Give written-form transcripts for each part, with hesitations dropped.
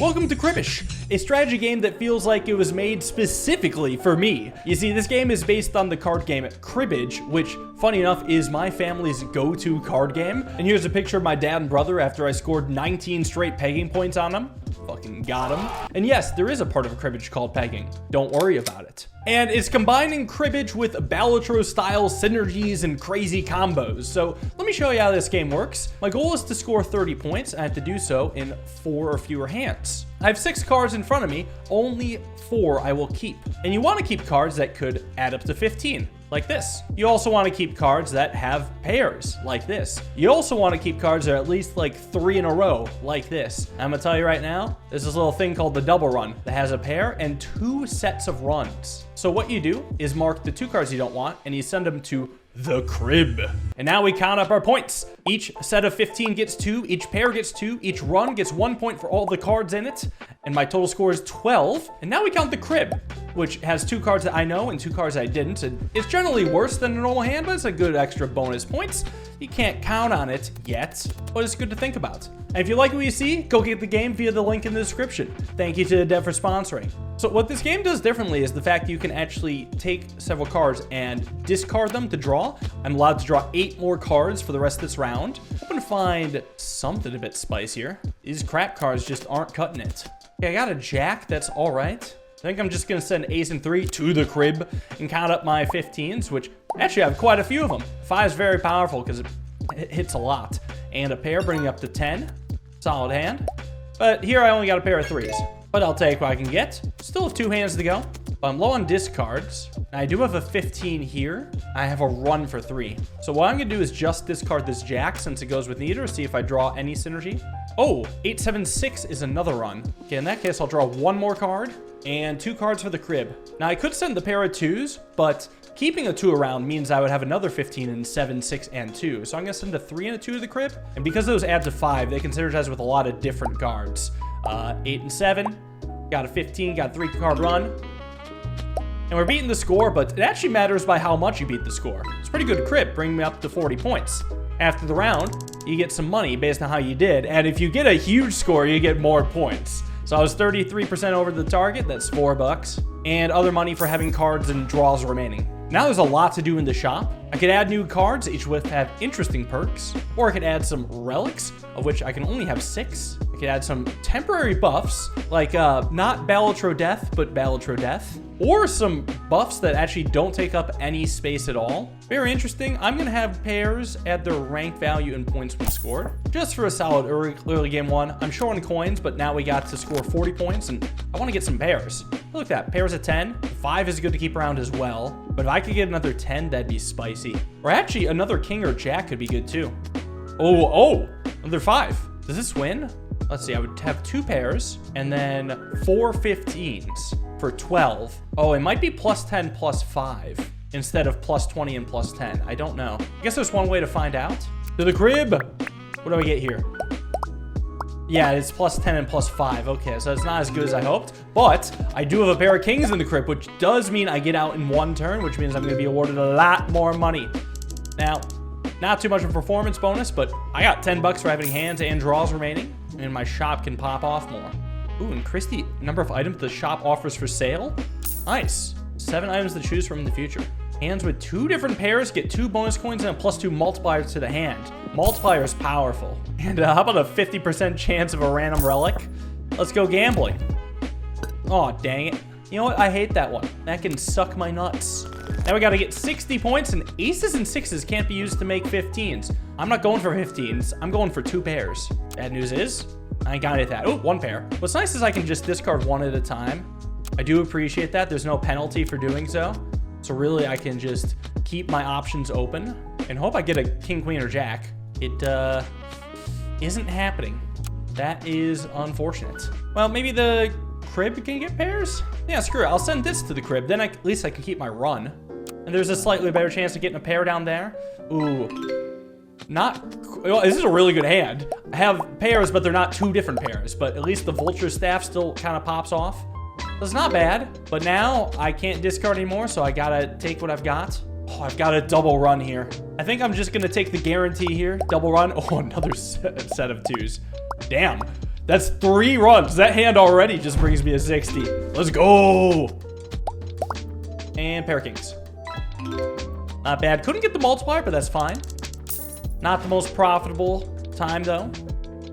Welcome to Cribbish, a strategy game that feels like it was made specifically for me. You see, this game is based on the card game Cribbage, which, funny enough, is my family's go-to card game. And here's a picture of my dad and brother after I scored 19 straight pegging points on them. Fucking got him. And yes, there is a part of Cribbage called pegging. Don't worry about it. And it's combining Cribbage with Balatro-style synergies and crazy combos. So let me show you how this game works. My goal is to score 30 points, and I have to do so in 4 or fewer hands. I have 6 cards in front of me, only 4 I will keep. And you want to keep cards that could add up to 15. Like this. You also want to keep cards that have pairs, like this. You also want to keep cards that are at least like 3 in a row, like this. I'm gonna tell you right now, there's this little thing called the double run that has a pair and 2 sets of runs. So what you do is mark the 2 cards you don't want and you send them to the crib. And now we count up our points. Each set of 15 gets 2, each pair gets 2, each run gets 1 point for all the cards in it, and my total score is 12. And now we count the crib, which has 2 cards that I know and 2 cards I didn't. And it's generally worse than a normal hand, but it's a good extra bonus points. You can't count on it yet, but it's good to think about. And if you like what you see, go get the game via the link in the description. Thank you to the dev for sponsoring. So what this game does differently is the fact you can actually take several cards and discard them to draw. I'm allowed to draw 8 more cards for the rest of this round. I'm gonna find something a bit spicier. These crap cards just aren't cutting it. Okay, I got a jack, that's all right. I think I'm just gonna send ace and 3 to the crib and count up my 15s, which actually I have quite a few of them. 5 is very powerful because it hits a lot. And a pair bringing up to 10. Solid hand. But here I only got a pair of 3s. But I'll take what I can get. Still have 2 hands to go. But I'm low on discards. I do have a 15 here. I have a run for 3. So what I'm gonna do is just discard this jack since it goes with neither, see if I draw any synergy. Oh, 876 is another run. Okay, in that case, I'll draw 1 more card and 2 cards for the crib. Now I could send the pair of 2s, but keeping a 2 around means I would have another 15 in 7, 6, and 2. So I'm gonna send a 3 and a 2 to the crib. And because those add to 5, they can synergize with a lot of different cards. 8 and 7, got a 15, got a 3 card run. And we're beating the score, but it actually matters by how much you beat the score. It's pretty good crib, bringing me up to 40 points. After the round, you get some money based on how you did. And if you get a huge score, you get more points. So I was 33% over the target, that's $4. And other money for having cards and draws remaining. Now there's a lot to do in the shop. I could add new cards, each with have interesting perks, or I could add some relics, of which I can only have 6. I could add some temporary buffs, like not Balatro Death, but Balatro Death, or some buffs that actually don't take up any space at all. Very interesting. I'm gonna have pairs add their rank value and points when scored, just for a solid early game 1. I'm short on coins, but now we got to score 40 points, and I want to get some pairs. Look at that, pairs at 10. 5 is good to keep around as well, but if I could get another 10, that'd be spicy. Or actually, another king or jack could be good too. Oh, another 5. Does this win? Let's see, I would have 2 pairs and then 4 15s for 12. Oh, it might be plus 10 plus 5 instead of plus 20 and plus 10. I don't know. I guess there's one way to find out. To the crib. What do I get here? Yeah, it's plus 10 and plus 5. Okay, so it's not as good as I hoped. But I do have a pair of kings in the crib, which does mean I get out in 1 turn, which means I'm going to be awarded a lot more money. Now, not too much of a performance bonus, but I got $10 for having hands and draws remaining, and my shop can pop off more. Ooh, increase the number of items the shop offers for sale. Nice. 7 items to choose from in the future. Hands with 2 different pairs get 2 bonus coins and a +2 multiplier to the hand. Multiplier is powerful. And how about a 50% chance of a random relic? Let's go gambling. Oh, dang it. You know what? I hate that one. That can suck my nuts. Now we got to get 60 points, and aces and 6s can't be used to make 15s. I'm not going for 15s. I'm going for 2 pairs. Bad news is, I ain't got it at that. Oh, 1 pair. What's nice is I can just discard 1 at a time. I do appreciate that. There's no penalty for doing so. So really, I can just keep my options open and hope I get a king, queen, or jack. It isn't happening. That is unfortunate. Well, maybe the crib can get pairs? Yeah, screw it. I'll send this to the crib. Then at least I can keep my run. And there's a slightly better chance of getting a pair down there. Ooh. Well, this is a really good hand. I have pairs, but they're not 2 different pairs. But at least the vulture staff still kind of pops off. That's not bad. But now I can't discard anymore, so I gotta take what I've got. Oh, I've got a double run here. I think I'm just gonna take the guarantee here. Double run. Oh, another set of 2s. Damn. That's 3 runs. That hand already just brings me to 60. Let's go. And pair of kings. Not bad. Couldn't get the multiplier, but that's fine. Not the most profitable time, though.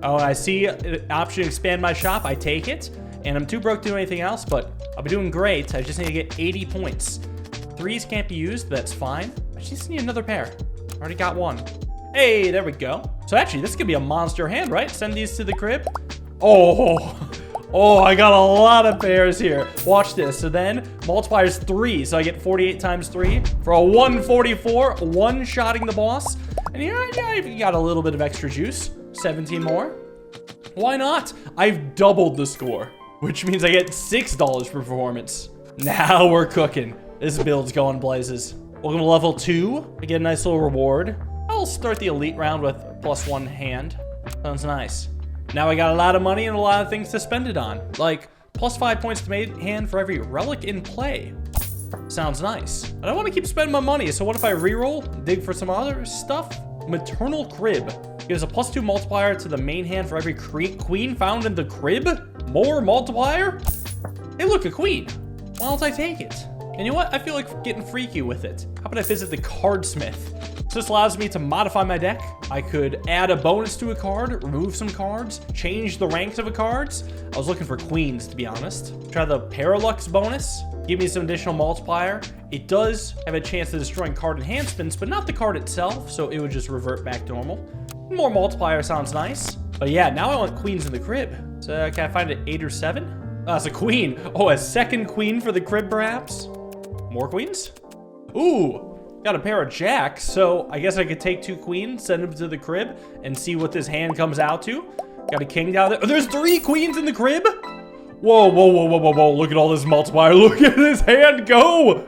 Oh, I see an option to expand my shop. I take it. And I'm too broke to do anything else, but I'll be doing great. I just need to get 80 points. 3s can't be used. That's fine. I just need another pair. Already got 1. Hey, there we go. So actually, this could be a monster hand, right? Send these to the crib. Oh, I got a lot of pairs here. Watch this. So then, multiplyer's 3. So I get 48 times 3 for a 144. One-shotting the boss. And here, yeah, I even got a little bit of extra juice. 17 more. Why not? I've doubled the score, which means I get $6 per performance. Now we're cooking. This build's going blazes. Welcome to level 2. I get a nice little reward. I'll start the elite round with +1 hand. Sounds nice. Now I got a lot of money and a lot of things to spend it on, like +5 points to main hand for every relic in play. Sounds nice. I don't want to keep spending my money, so what if I reroll, dig for some other stuff? Maternal Crib gives a +2 multiplier to the main hand for every queen found in the crib. More multiplier? Hey, look, a queen. Why don't I take it? And you know what? I feel like getting freaky with it. How about I visit the cardsmith? So this allows me to modify my deck. I could add a bonus to a card, remove some cards, change the ranks of a cards. I was looking for queens, to be honest. Try the Parallax bonus. Give me some additional multiplier. It does have a chance of destroying card enhancements, but not the card itself, so it would just revert back to normal. More multiplier sounds nice. But yeah, now I want queens in the crib. So can I find an 8 or 7? Oh, it's a queen. Oh, a second queen for the crib, perhaps? More queens? Ooh. Got a pair of jacks, so I guess I could take 2 queens, send them to the crib, and see what this hand comes out to. Got a king down there. Oh, there's 3 queens in the crib? Whoa, whoa, whoa, whoa, whoa, whoa. Look at all this multiplier. Look at this hand go.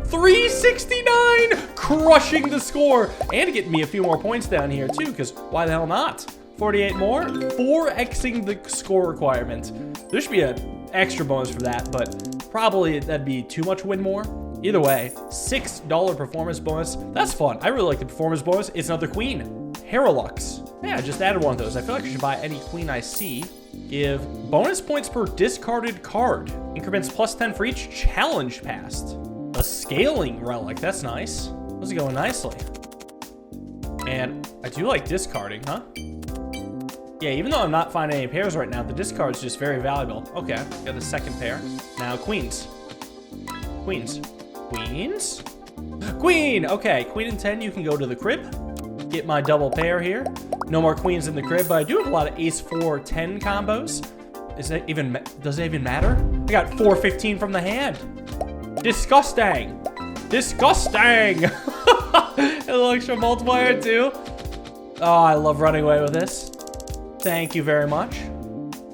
369, crushing the score. And getting me a few more points down here, too, because why the hell not? 48 more, 4xing the score requirement. There should be an extra bonus for that, but probably that'd be too much win more. Either way, $6 performance bonus. That's fun. I really like the performance bonus. It's another queen. Herolux. Yeah, I just added one of those. I feel like I should buy any queen I see. Give bonus points per discarded card. Increments +10 for each challenge passed. A scaling relic. That's nice. This is going nicely. And I do like discarding, huh? Yeah, even though I'm not finding any pairs right now, the discard is just very valuable. Okay, got the second pair. Now queens. Queens. Queens? Queen! Okay, queen and 10, you can go to the crib. Get my double pair here. No more queens in the crib, but I do have a lot of ace 4 10 combos. Does it even matter? I got 415 from the hand. Disgusting. Disgusting. A little extra multiplier too. Oh, I love running away with this. Thank you very much.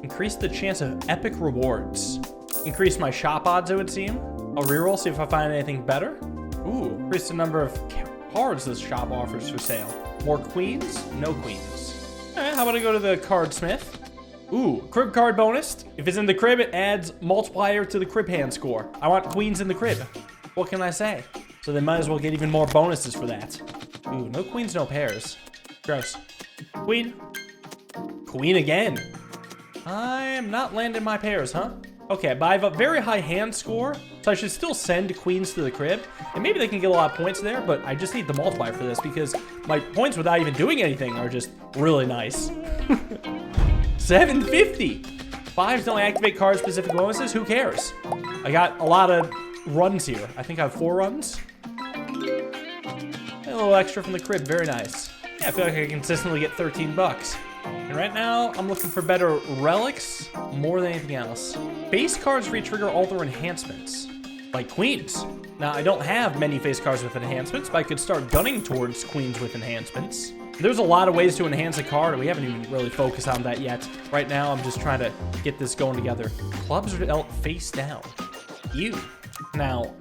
Increase the chance of epic rewards. Increase my shop odds, it would seem. I'll reroll, see if I find anything better. Ooh, increase the number of cards this shop offers for sale. More queens? No queens. All right, how about I go to the cardsmith? Ooh, crib card bonus. If it's in the crib, it adds multiplier to the crib hand score. I want queens in the crib. What can I say? So they might as well get even more bonuses for that. Ooh, no queens, no pairs. Gross. Queen. Queen again. I am not landing my pairs, huh? Okay, but I have a very high hand score, so I should still send queens to the crib. And maybe they can get a lot of points there, but I just need the multiplier for this because my points without even doing anything are just really nice. 750. 5s don't activate card-specific bonuses. Who cares? I got a lot of runs here. I think I have 4 runs. A little extra from the crib. Very nice. Yeah, I feel like I consistently get 13 bucks. And right now, I'm looking for better relics more than anything else. Face cards re-trigger all their enhancements, like queens. Now, I don't have many face cards with enhancements, but I could start gunning towards queens with enhancements. There's a lot of ways to enhance a card, and we haven't even really focused on that yet. Right now, I'm just trying to get this going together. Clubs are dealt face down. Ew. Now,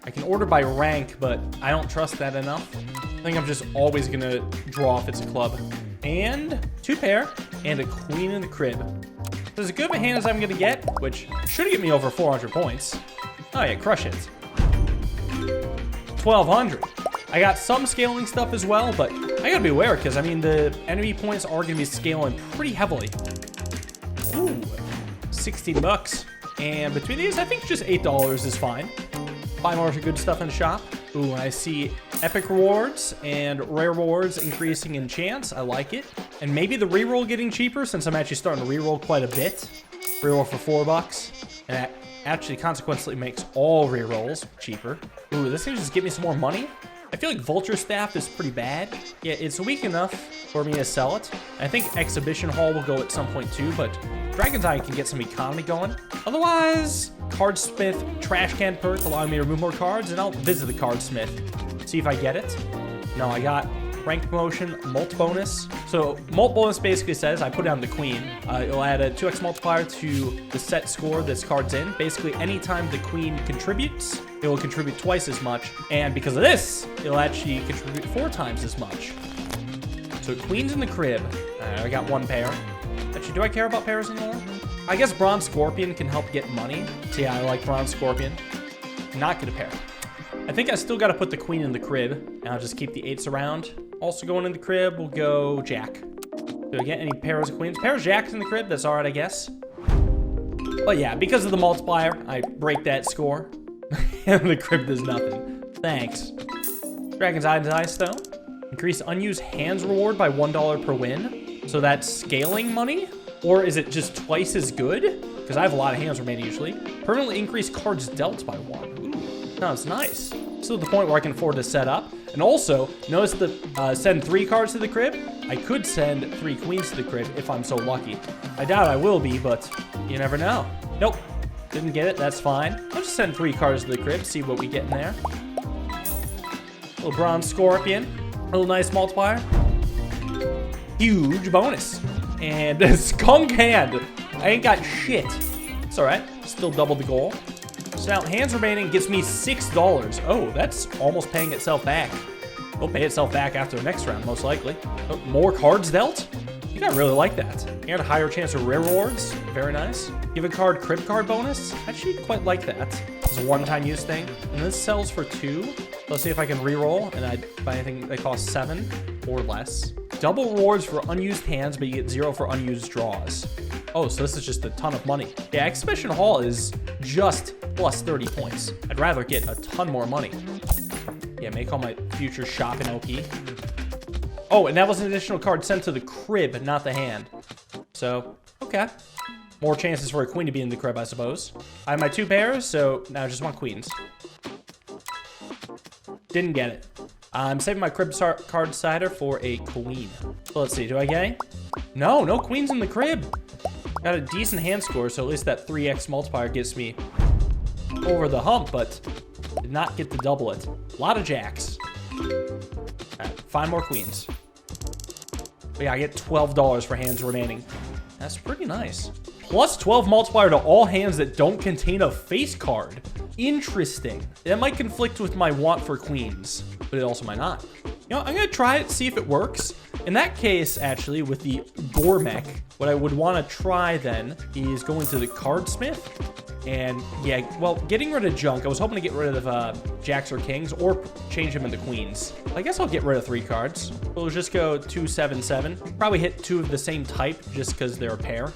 I can order by rank, but I don't trust that enough. I think I'm just always gonna draw if it's a club. And 2 pair, and a queen in the crib. So as good of a hand as I'm gonna get, which should get me over 400 points. Oh yeah, crush it. 1200. I got some scaling stuff as well, but I gotta be aware because I mean the enemy points are gonna be scaling pretty heavily. 16 bucks. And between these, I think just $8 is fine. Buy more good stuff in the shop. Ooh, I see epic rewards and rare rewards increasing in chance. I like it. And maybe the reroll getting cheaper since I'm actually starting to reroll quite a bit. Reroll for $4. And that actually consequently makes all rerolls cheaper. Ooh, this can just give me some more money. I feel like Vulture Staff is pretty bad. Yeah, it's weak enough for me to sell it. I think Exhibition Hall will go at some point too, but Dragon's Eye can get some economy going. Otherwise, Cardsmith Trash Can perk allowing me to remove more cards, and I'll visit the Cardsmith. See if I get it. No, I got rank promotion, mult bonus. So mult bonus basically says I put down the queen. It'll add a 2x multiplier to the set score this card's in. Basically, anytime the queen contributes, it will contribute twice as much. And because of this, it'll actually contribute 4 times as much. So queen's in the crib. I got 1 pair. Actually, do I care about pairs anymore? I guess Bronze Scorpion can help get money. So yeah, I like Bronze Scorpion. Not get a pair. I think I still got to put the queen in the crib. And I'll just keep the 8s around. Also going in the crib, we'll go Jack. Do I get any pairs of queens? Pairs of Jacks in the crib, that's all right, I guess. But yeah, because of the multiplier, I break that score. And the crib does nothing. Thanks. Dragon's Eye is nice, though. Increase unused hands reward by $1 per win. So that's scaling money? Or is it just twice as good? Because I have a lot of hands remaining usually. Permanently increase cards dealt by 1. Ooh, that's nice. Still at the point where I can afford to set up. And also, notice the send 3 cards to the crib. I could send 3 queens to the crib if I'm so lucky. I doubt I will be, but you never know. Nope, didn't get it, that's fine. I'll just send 3 cards to the crib, see what we get in there. Little Bronze Scorpion, a little nice multiplier. Huge bonus. And a Skunk Hand. I ain't got shit. It's all right, still double the goal. So now hands remaining gets me $6. Oh, that's almost paying itself back. It'll pay itself back after the next round, most likely. Oh, more cards dealt? I think I really like that. And a higher chance of rare rewards. Very nice. Give a card crib card bonus. I actually quite like that. It's a one-time use thing. And this sells for 2. Let's see if I can re-roll. And I buy anything that costs 7 or less. Double rewards for unused hands, but you get 0 for unused draws. Oh, so this is just a ton of money. Yeah, Exhibition Hall is just plus 30 points. I'd rather get a ton more money. Yeah, make all my future shopping OP. Oh, and that was an additional card sent to the crib, not the hand. So, okay. More chances for a queen to be in the crib, I suppose. I have my 2 pairs, so now I just want queens. Didn't get it. I'm saving my crib card cider for a queen. So let's see, do I get any? No, no queens in the crib. Got a decent hand score, so at least that 3x multiplier gets me over the hump, but did not get to double it. A lot of jacks. All right, 5 more queens. But yeah, I get $12 for hands remaining. That's pretty nice. Plus 12 multiplier to all hands that don't contain a face card. Interesting. That might conflict with my want for queens, but it also might not. You know, I'm gonna try it, see if it works. In that case, actually, with the Gormek, what I would want to try then is going to the Cardsmith. And yeah, well, getting rid of junk. I was hoping to get rid of jacks or kings or change them into queens. I guess I'll get rid of 3 cards. We'll just go 2, 7, 7. Probably hit 2 of the same type just because they're a pair.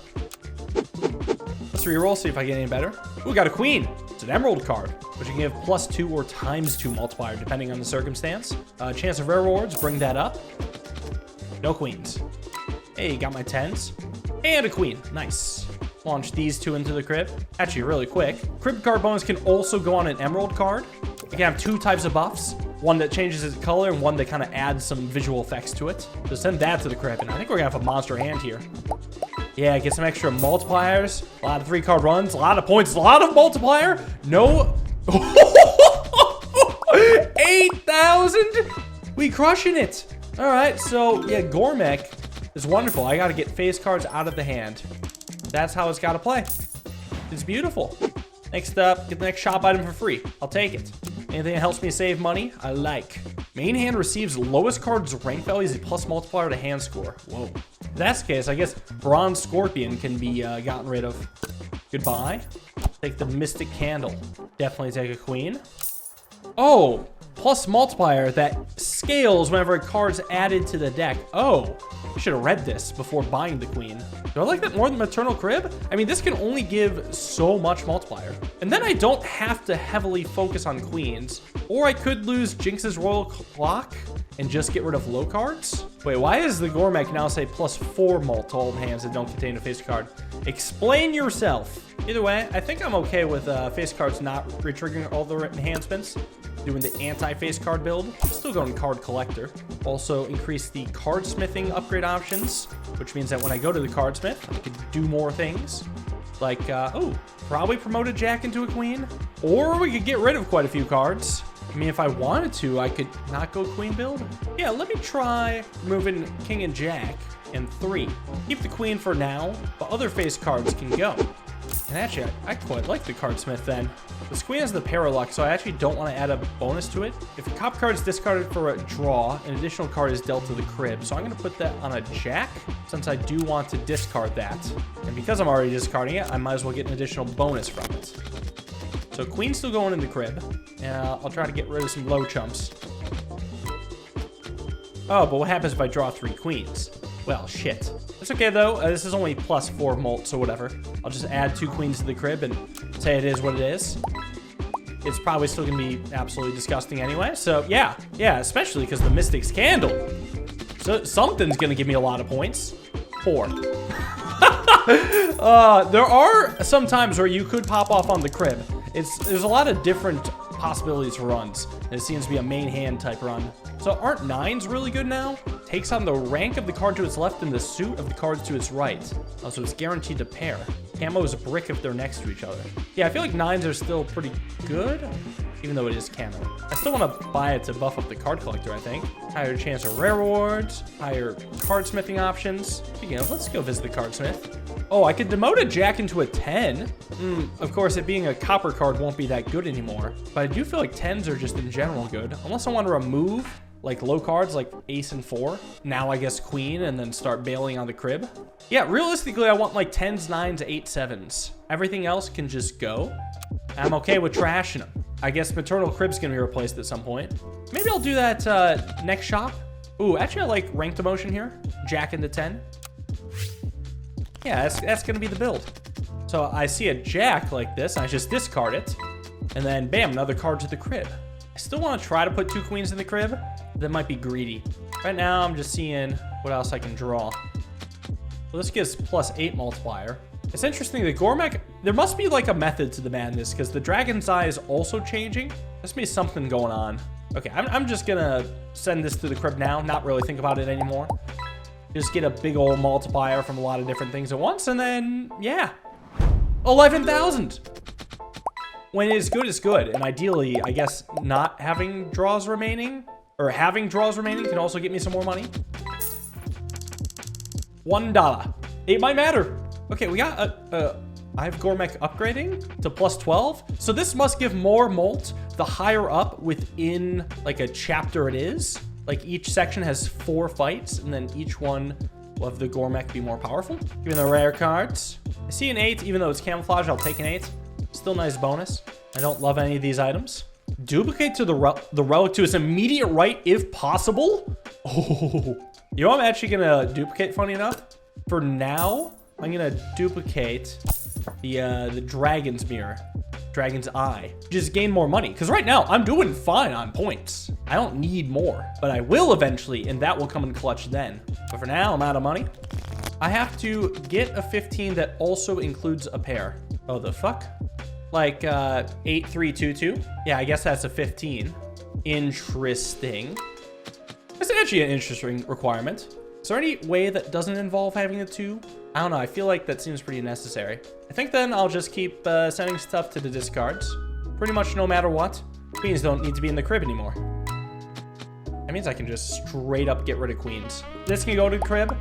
Let's reroll, see if I get any better. Ooh, got a queen. It's an emerald card, which you can give plus 2 or times 2 multiplier, depending on the circumstance. Chance of rare rewards, bring that up. No queens. Hey, got my 10s. And a queen, nice. Launch these 2 into the crib. Actually, really quick. Crib card bonus can also go on an emerald card. You can have 2 types of buffs. One that changes its color and one that kind of adds some visual effects to it. So send that to the crib, and I think we're gonna have a monster hand here. Yeah, get some extra multipliers. A lot of 3-card runs, a lot of points, a lot of multiplier. No. 8,000? We crushing it. All right, so yeah, Gormek is wonderful. I gotta get face cards out of the hand. That's how it's gotta play. It's beautiful. Next up, get the next shop item for free. I'll take it. Anything that helps me save money, I like. Main hand receives lowest card's rank value is a plus multiplier to hand score. Whoa. If that's the case, I guess Bronze Scorpion can be gotten rid of. Goodbye. Take the Mystic Candle. Definitely take a queen. Oh, plus multiplier that scales whenever a card's added to the deck. Oh, I should have read this before buying the queen. Do I like that more than Maternal Crib? I mean, this can only give so much multiplier. And then I don't have to heavily focus on queens. Or I could lose Jinx's Royal Clock and just get rid of low cards. Wait, why does the Gormek now say +4 mult to all hands that don't contain a face card? Explain yourself. Either way, I think I'm okay with face cards not retriggering all the enhancements. Doing the anti-face card build. Still going card collector. Also increase the card smithing upgrade options, which means that when I go to the card smith, I can do more things. Like, oh, probably promote a jack into a queen. Or we could get rid of quite a few cards. I mean, if I wanted to, I could not go queen build. Yeah, let me try removing king and jack and 3. Keep the queen for now, but other face cards can go. And actually, I quite like the card smith then. This queen has the Paraluck, so I actually don't want to add a bonus to it. If a cop card is discarded for a draw, an additional card is dealt to the crib. So I'm going to put that on a jack, since I do want to discard that. And because I'm already discarding it, I might as well get an additional bonus from it. So queen's still going in the crib. And I'll try to get rid of some low chumps. Oh, but what happens if I draw 3 queens? Well, shit. It's okay, though. This is only +4 mult, so whatever. I'll just add 2 queens to the crib and say it is what it is. It's probably still going to be absolutely disgusting anyway. So, yeah, especially because the Mystic's Candle. So, something's going to give me a lot of points. 4. There are some times where you could pop off on the crib. There's a lot of different possibilities for runs. It seems to be a main hand type run. So aren't 9s really good now? Takes on the rank of the card to its left and the suit of the cards to its right. So it's guaranteed to pair. Camo is a brick if they're next to each other. Yeah, I feel like 9s are still pretty good, even though it is camo. I still want to buy it to buff up the card collector, I think. Higher chance of rare rewards, higher card smithing options. Speaking of, let's go visit the card smith. Oh, I could demote a jack into a 10. Of course, it being a copper card won't be that good anymore. But I do feel like 10s are just in general good. Unless I want to remove like low cards like ace and 4. Now I guess queen and then start bailing on the crib. Yeah, realistically, I want like 10s, 9s, 8, 7s. Everything else can just go. I'm okay with trashing them. I guess Maternal Crib's gonna be replaced at some point. Maybe I'll do that next shop. Ooh, actually I like ranked emotion here. Jack into 10. Yeah, that's gonna be the build. So I see a jack like this, I just discard it. And then bam, another card to the crib. I still want to try to put 2 queens in the crib. That might be greedy. Right now, I'm just seeing what else I can draw. Well, this gives +8 multiplier. It's interesting, the Gormek, there must be like a method to the madness because the Dragon's Eye is also changing. There must be something going on. Okay, I'm just gonna send this to the crib now, not really think about it anymore. Just get a big old multiplier from a lot of different things at once, and then, yeah. 11,000! When it's good, it's good. And ideally, I guess not having draws remaining, or having draws remaining can also get me some more money. $1. It might matter. Okay, we got I have Gormek upgrading to +12. So this must give more mult the higher up within like a chapter it is. Like each section has 4 fights, and then each one will have the Gormek be more powerful. Even the rare cards. I see an 8, even though it's camouflage, I'll take an 8. Still nice bonus. I don't love any of these items. Duplicate to the relic to its immediate right if possible. Oh, you know what I'm actually gonna duplicate, funny enough? For now, I'm gonna duplicate the Dragon's Mirror. Dragon's Eye. Just gain more money. Because right now, I'm doing fine on points. I don't need more. But I will eventually, and that will come in clutch then. But for now, I'm out of money. I have to get a 15 that also includes a pair. Oh, the fuck? Like 8322. Yeah, I guess that's a 15. Interesting. That's actually an interesting requirement. Is there any way that doesn't involve having a 2? I don't know. I feel like that seems pretty necessary. I think then I'll just keep sending stuff to the discards. Pretty much no matter what. Queens don't need to be in the crib anymore. That means I can just straight up get rid of queens. This can go to the crib.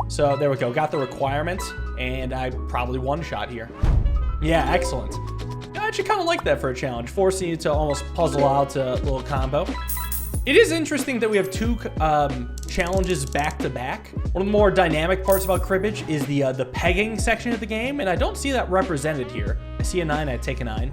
So there we go. Got the requirement. And I probably one-shot here. Yeah, excellent. I actually kind of like that for a challenge, forcing you to almost puzzle out a little combo. It is interesting that we have 2 challenges back to back. One of the more dynamic parts about Cribbage is the pegging section of the game, and I don't see that represented here. I see a 9, I take a 9.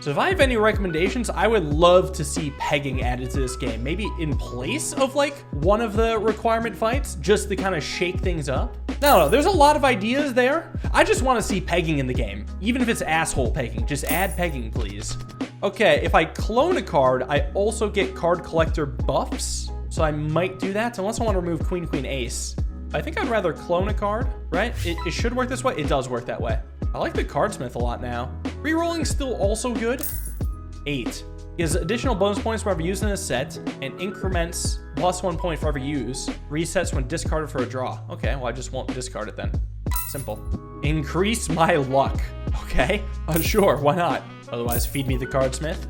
So if I have any recommendations, I would love to see pegging added to this game. Maybe in place of like one of the requirement fights, just to kind of shake things up. No, there's a lot of ideas there. I just want to see pegging in the game. Even if it's asshole pegging, just add pegging, please. Okay, if I clone a card, I also get card collector buffs. So I might do that, unless I want to remove Queen, Queen, Ace. I think I'd rather clone a card, right? It should work this way. It does work that way. I like the Cardsmith a lot now. Rerolling still also good. 8. Gives additional bonus points whenever used in a set and increments +1 point for every use. Resets when discarded for a draw. Okay, well, I just won't discard it then. Simple. Increase my luck. Okay, sure, why not? Otherwise, feed me the Cardsmith.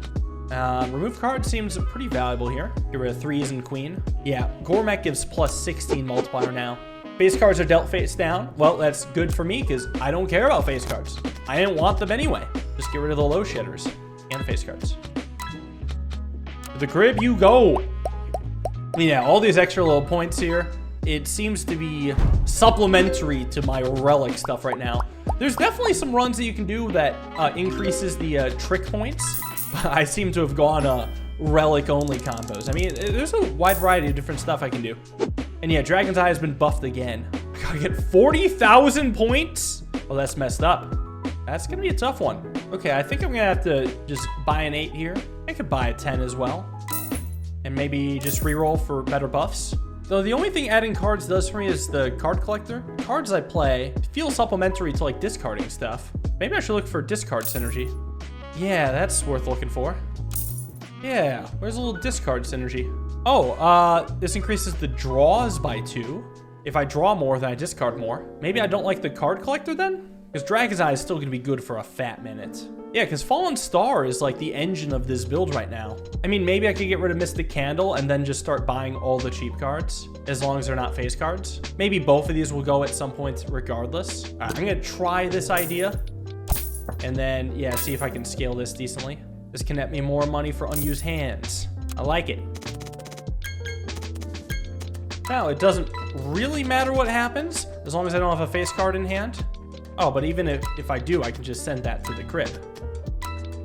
Remove card seems pretty valuable here. Get rid of 3s and Queen. Yeah, Gormek gives +16 multiplier now. Face cards are dealt face down. Well, that's good for me because I don't care about face cards. I didn't want them anyway. Just get rid of the low shitters and the face cards. To the crib you go. Yeah, all these extra little points here. It seems to be supplementary to my relic stuff right now. There's definitely some runs that you can do that increases the trick points. I seem to have gone relic only combos. I mean, there's a wide variety of different stuff I can do. And yeah, Dragon's Eye has been buffed again. I gotta get 40,000 points? Well, that's messed up. That's gonna be a tough one. Okay, I think I'm gonna have to just buy an 8 here. I could buy a 10 as well. And maybe just reroll for better buffs. Though the only thing adding cards does for me is the card collector. Cards I play feel supplementary to like discarding stuff. Maybe I should look for discard synergy. Yeah, that's worth looking for. Yeah, where's a little discard synergy? Oh, this increases the draws by 2. If I draw more, then I discard more. Maybe I don't like the card collector then? Because Dragon's Eye is still going to be good for a fat minute. Yeah, because Fallen Star is like the engine of this build right now. I mean, maybe I could get rid of Mystic Candle and then just start buying all the cheap cards, as long as they're not face cards. Maybe both of these will go at some point regardless. All right, I'm going to try this idea. And then, yeah, see if I can scale this decently. This can net me more money for unused hands. I like it. Now, it doesn't really matter what happens, as long as I don't have a face card in hand. Oh, but even if I do, I can just send that to the crib.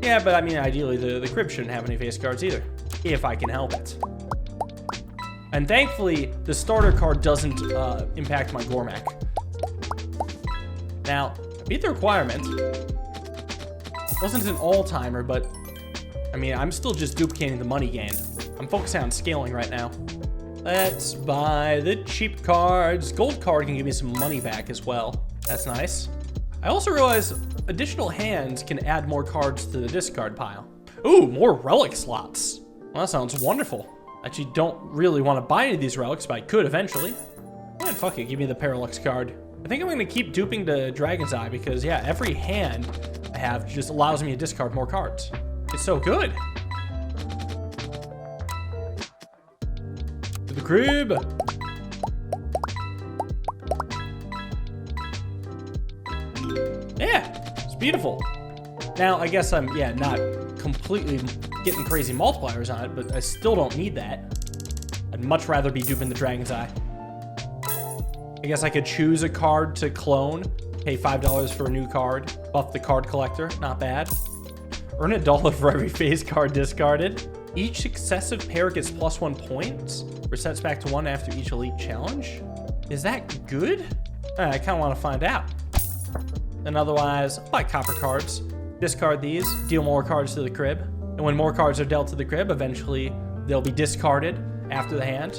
Yeah, but I mean, ideally, the crib shouldn't have any face cards either, if I can help it. And thankfully, the starter card doesn't impact my Gormek. Now, I beat the requirement. Wasn't an all-timer, but I mean, I'm still just duplicating the money gain. I'm focusing on scaling right now. Let's buy the cheap cards. Gold card can give me some money back as well. That's nice. I also realized additional hands can add more cards to the discard pile. Ooh, more relic slots. Well, that sounds wonderful. I actually don't really want to buy any of these relics, but I could eventually. Man, fuck it, give me the Parallax card. I think I'm going to keep duping the Dragon's Eye because, yeah, every hand I have just allows me to discard more cards. It's so good. To the crib. Yeah, it's beautiful. Now, I guess I'm, yeah, not completely getting crazy multipliers on it, but I still don't need that. I'd much rather be duping the Dragon's Eye. I guess I could choose a card to clone, pay $5 for a new card, buff the card collector, not bad. Earn $1 for every face card discarded. Each successive pair gets +1 points. Resets back to 1 after each elite challenge. Is that good? I kind of want to find out. And otherwise, I'll buy copper cards. Discard these, deal more cards to the crib. And when more cards are dealt to the crib, eventually they'll be discarded after the hand.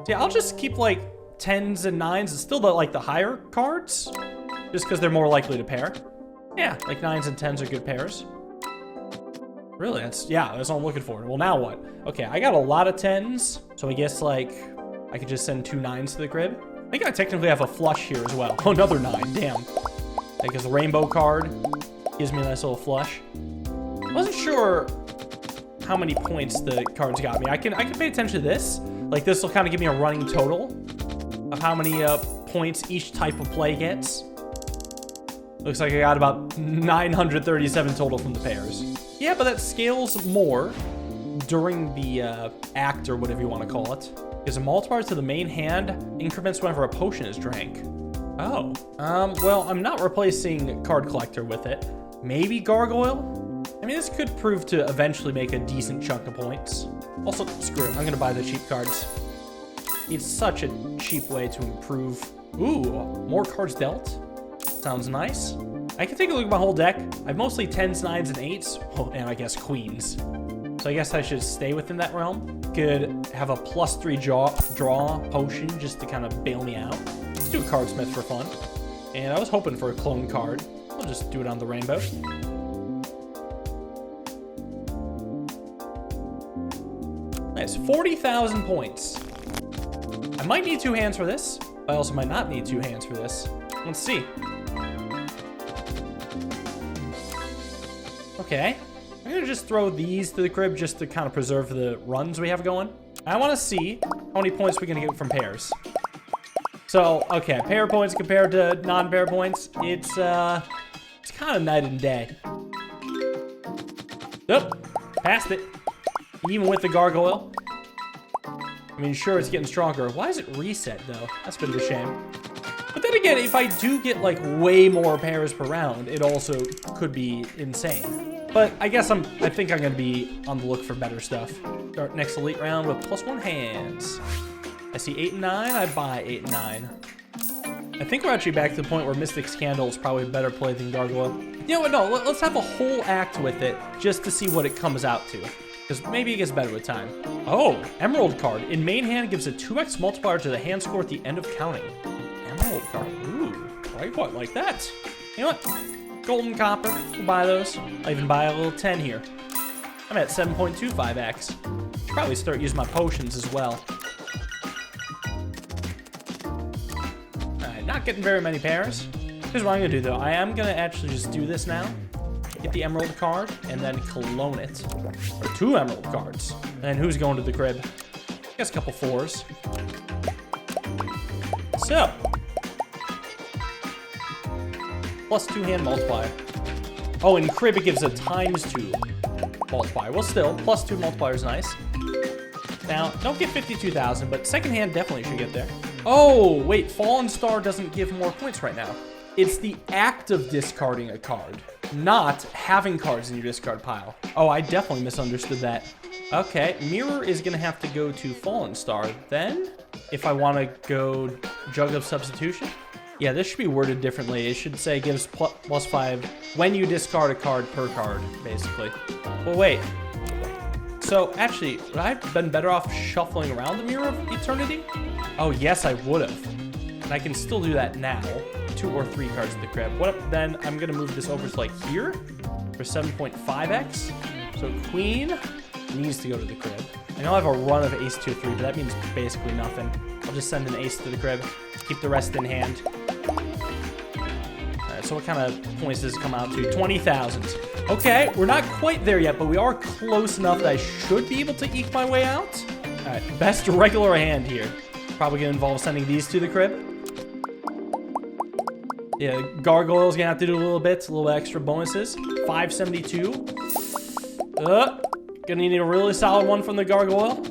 So yeah, I'll just keep like 10s and 9s. It's still the higher cards, just because they're more likely to pair. Yeah, like 9s and 10s are good pairs. Really, that's all I'm looking for. Well, now what? Okay, I got a lot of 10s, so I guess like I could just send 2 9s to the crib. I think I technically have a flush here as well. Oh, another 9, damn. Because the rainbow card gives me a nice little flush. I wasn't sure how many points the cards got me. I can pay attention to this. Like, this will kind of give me a running total of how many points each type of play gets. Looks like I got about 937 total from the pairs. Yeah, but that scales more during the act, or whatever you want to call it. Because a multiplier to the main hand increments whenever a potion is drank. Oh. Well, I'm not replacing card collector with it. Maybe Gargoyle? I mean, this could prove to eventually make a decent chunk of points. Also, screw it. I'm going to buy the cheap cards. It's such a cheap way to improve. Ooh, more cards dealt. Sounds nice. I can take a look at my whole deck. I have mostly 10s, 9s, and 8s. Oh, and I guess queens. So I guess I should stay within that realm. Could have a +3 draw potion just to kind of bail me out. Let's do a cardsmith for fun. And I was hoping for a clone card. I'll just do it on the rainbow. Nice, 40,000 points. I might need 2 hands for this. I also might not need 2 hands for this. Let's see. Okay. I'm gonna just throw these to the crib just to kind of preserve the runs we have going. I want to see how many points we're gonna get from pairs. So, okay, pair points compared to non-pair points, it's kind of night and day. Oh, passed it. Even with the gargoyle. I mean, sure, it's getting stronger. Why is it reset, though? That's a bit of a shame. But then again, if I do get, like, way more pairs per round, it also could be insane. But I guess I think I'm going to be on the look for better stuff. Start next elite round with +1 hands. I see 8 and 9. I buy 8 and 9. I think we're actually back to the point where Mystic's Candle is probably a better play than Gargoyle. You know what? No, let's have a whole act with it just to see what it comes out to. Because maybe it gets better with time. Oh, Emerald card. In main hand, gives a 2x multiplier to the hand score at the end of counting. Emerald card. Ooh, I quite like that. You know what? Golden copper. We'll buy those. I'll even buy a little 10 here. I'm at 7.25x. Should probably start using my potions as well. Alright, not getting very many pairs. Here's what I'm gonna do though. I am gonna actually just do this now. Get the emerald card and then clone it. Or 2 emerald cards. And who's going to the crib? I guess a couple 4s. So. +2 hand multiplier. Oh, in crib it gives a ×2 multiplier. Well, still, +2 multiplier is nice. Now, don't get 52,000, but second hand definitely should get there. Oh, wait, Fallen Star doesn't give more points right now. It's the act of discarding a card, not having cards in your discard pile. Oh, I definitely misunderstood that. Okay, Mirror is gonna have to go to Fallen Star then, if I wanna go Jug of Substitution. Yeah, this should be worded differently. It should say gives +5 when you discard a card per card, basically. Well, wait. So, actually, would I have been better off shuffling around the Mirror of Eternity? Oh, yes, I would have. And I can still do that now. 2 or 3 cards in the crib. What if then I'm going to move this over to, like, here for 7.5x. So, Queen needs to go to the crib. I know I have a run of Ace 2, 3, but that means basically nothing. I'll just send an Ace to the crib. Keep the rest in hand. Alright, so what kind of points does it come out to? 20,000. Okay, we're not quite there yet, but we are close enough that I should be able to eke my way out. Alright, best regular hand here. Probably going to involve sending these to the crib. Yeah, Gargoyle's going to have to do a little bit extra bonuses. 572. Gonna need a really solid one from the Gargoyle.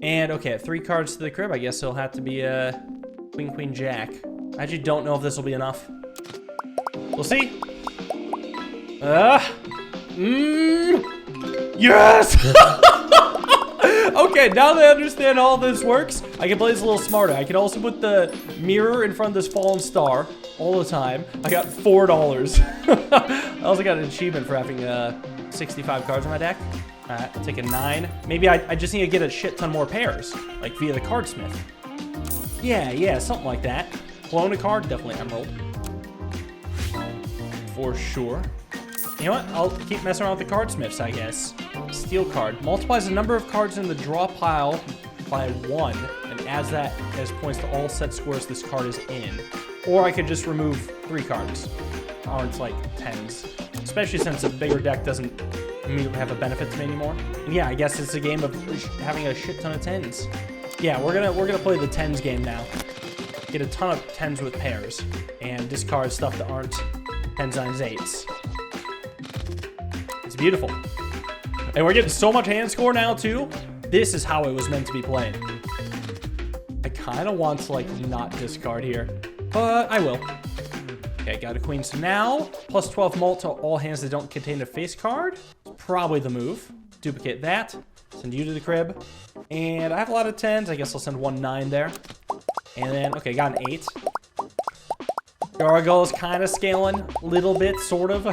And, okay, 3 cards to the crib. I guess it'll have to be a Queen, Queen, Jack. I actually don't know if this will be enough. We'll see. Yes! Okay, now that I understand how this works, I can play this a little smarter. I can also put the Mirror in front of this Fallen Star all the time. I got $4. I also got an achievement for having 65 cards in my deck. Alright, I'll take a 9. Maybe I just need to get a shit ton more pairs, like via the cardsmith. Yeah, something like that. Clone a card, definitely emerald. For sure. You know what? I'll keep messing around with the cardsmiths, I guess. Steel card. Multiplies the number of cards in the draw pile by 1 and adds that as points to all set scores this card is in. Or I could just remove 3 cards. Aren't like 10s. Especially since a bigger deck doesn't have a benefit to me anymore. And yeah, I guess it's a game of having a shit ton of 10s. Yeah, we're gonna play the 10s game now. Get a ton of 10s with pairs and discard stuff that aren't 10s, 9s, 8s. It's beautiful. And we're getting so much hand score now too. This is how it was meant to be played. I kind of want to like not discard here, but I will. Okay, got a queen. So now, plus 12 mult to all hands that don't contain a face card. Probably the move. Duplicate that. Send you to the crib. And I have a lot of 10s. I guess I'll send 1 9 there. And then, okay, got an 8. Gargoyle's kind of scaling a little bit, sort of.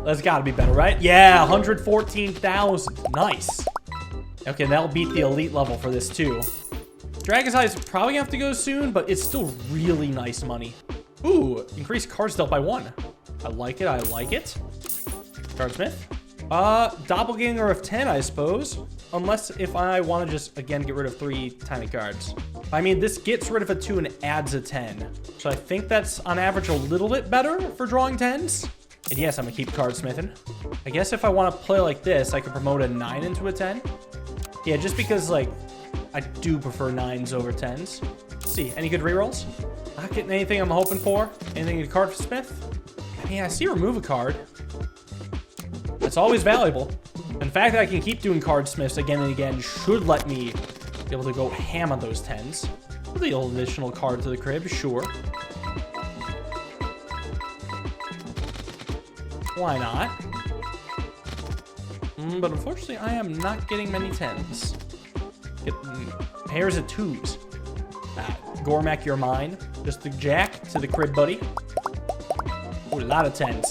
That's got to be better, right? Yeah, 114,000. Nice. Okay, that'll beat the elite level for this, too. Dragon's Eye is probably going to have to go soon, but it's still really nice money. Ooh, increased cards dealt by 1. I like it, I like it. Cardsmith. Doppelganger of 10, I suppose. Unless if I want to just, again, get rid of 3 tiny cards. I mean, this gets rid of a 2 and adds a 10. So I think that's, on average, a little bit better for drawing 10s. And yes, I'm going to keep cardsmithing. I guess if I want to play like this, I could promote a 9 into a 10. Yeah, just because, like, I do prefer 9s over 10s. Let's see, any good rerolls? Not getting anything I'm hoping for. Anything in cardsmith? I mean, I see remove a card. That's always valuable. And the fact that I can keep doing cardsmiths again and again should let me be able to go ham on those 10s. With the old additional card to the crib, sure. Why not? But unfortunately, I am not getting many 10s. Getting pairs of 2s. Gormak, you're mine. Just the jack to the crib, buddy. Ooh, a lot of 10s.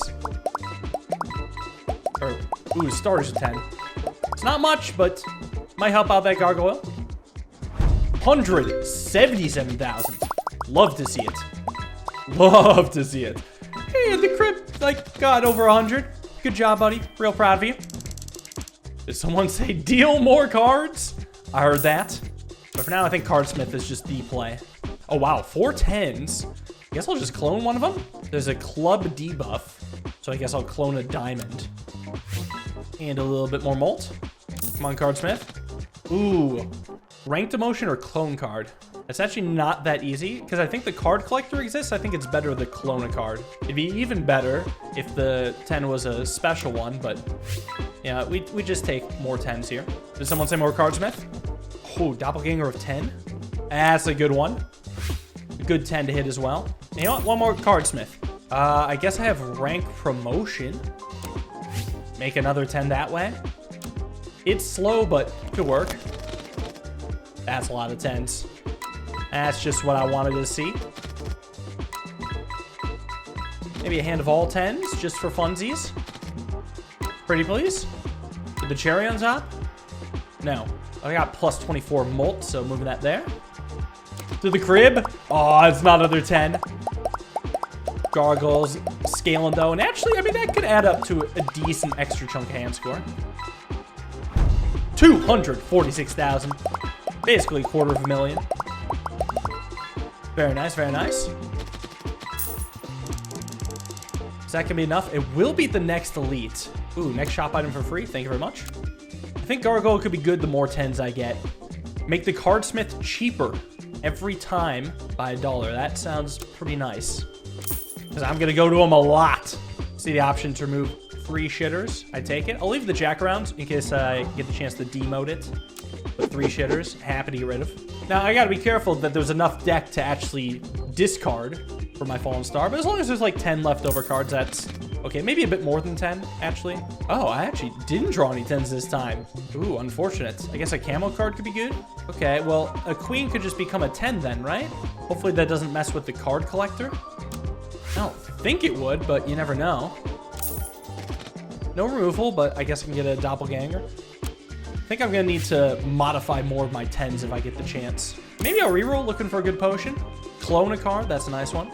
Or, ooh, starters of 10. It's not much, but might help out that gargoyle. 177,000. Love to see it. Love to see it. Hey, the crib, like, got over 100. Good job, buddy. Real proud of you. Did someone say deal more cards? I heard that. But for now, I think cardsmith is just the play. Oh, wow. 4 10s. I guess I'll just clone one of them. There's a club debuff. So I guess I'll clone a diamond. And a little bit more mult. Come on, cardsmith. Ooh. Ranked emotion or clone card? It's actually not that easy, because I think the card collector exists. I think it's better to clone a card. It'd be even better if the 10 was a special one, but yeah, we just take more 10s here. Did someone say more cardsmith? Oh, doppelganger of 10. That's a good one. A good 10 to hit as well. And you know what? One more cardsmith. I guess I have rank promotion. Make another 10 that way. It's slow, but could work. That's a lot of 10s. That's just what I wanted to see. Maybe a hand of all 10s, just for funsies. Pretty please. With the cherry on top? No. I got plus 24 mult, so moving that there. To the crib. Oh, it's not another 10. Gargoyles scaling though. And actually, I mean, that could add up to a decent extra chunk of hand score. 246,000. Basically $250,000. Very nice, very nice. Is that gonna be enough? It will beat the next elite. Ooh, next shop item for free. Thank you very much. I think Gargoyle could be good the more 10s I get. Make the cardsmith cheaper every time by $1. That sounds pretty nice. Because I'm gonna go to him a lot. See the option to remove 3 shitters. I take it. I'll leave the jack around in case I get the chance to demote it. But 3 shitters, happy to get rid of. Now, I gotta be careful that there's enough deck to actually discard for my Fallen Star. But as long as there's like 10 leftover cards, that's okay. Maybe a bit more than 10, actually. Oh, I actually didn't draw any 10s this time. Ooh, unfortunate. I guess a camo card could be good. Okay, well, a queen could just become a 10 then, right? Hopefully that doesn't mess with the card collector. I don't think it would, but you never know. No removal, but I guess I can get a doppelganger. I think I'm gonna need to modify more of my 10s if I get the chance. Maybe I'll reroll looking for a good potion. Clone a card, that's a nice one.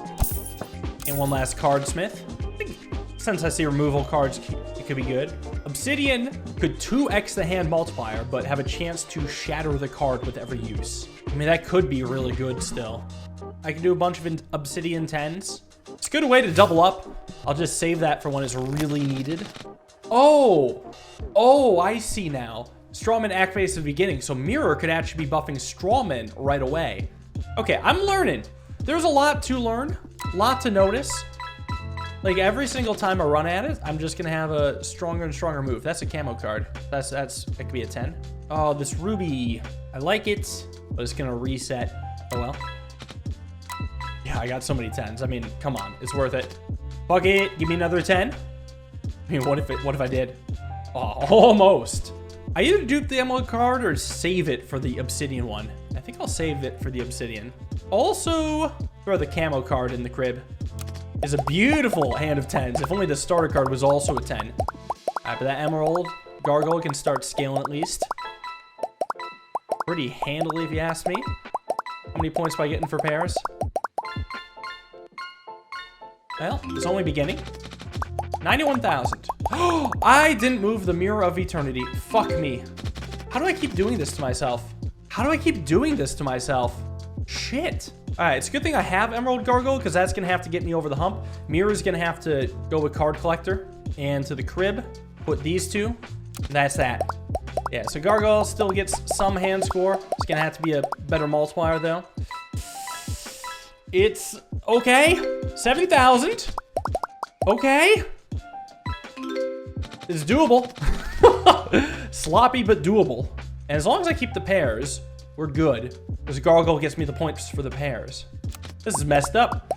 And one last cardsmith. I think since I see removal cards, it could be good. Obsidian could 2x the hand multiplier, but have a chance to shatter the card with every use. I mean, that could be really good still. I can do a bunch of obsidian 10s. It's a good way to double up. I'll just save that for when it's really needed. Oh, I see now. Strawman activates at the beginning, so Mirror could actually be buffing Strawman right away. Okay, I'm learning. There's a lot to learn, a lot to notice. Like every single time I run at it, I'm just gonna have a stronger and stronger move. That's a camo card. That could be a 10. Oh, this ruby, I like it, but it's gonna reset. Oh well. Yeah, I got so many 10s. I mean, come on. It's worth it. Fuck it. Give me another 10. I mean, what if I did? Oh, almost. I either dupe the emerald card or save it for the obsidian one. I think I'll save it for the obsidian. Also, throw the camo card in the crib. It's a beautiful hand of 10s. If only the starter card was also a 10. After that emerald, gargoyle can start scaling at least. Pretty handily, if you ask me. How many points am I getting for pairs? Well, it's only beginning. 91,000. Oh, I didn't move the Mirror of Eternity. Fuck me. How do I keep doing this to myself? How do I keep doing this to myself? Shit. All right, it's a good thing I have Emerald Gargoyle because that's going to have to get me over the hump. Mirror's going to have to go with Card Collector. And to the crib, put these two. That's that. Yeah, so Gargoyle still gets some hand score. It's going to have to be a better multiplier, though. It's okay. 7,000. Okay. It's doable. Sloppy, but doable. And as long as I keep the pairs, we're good. Because Gargoyle gets me the points for the pairs. This is messed up.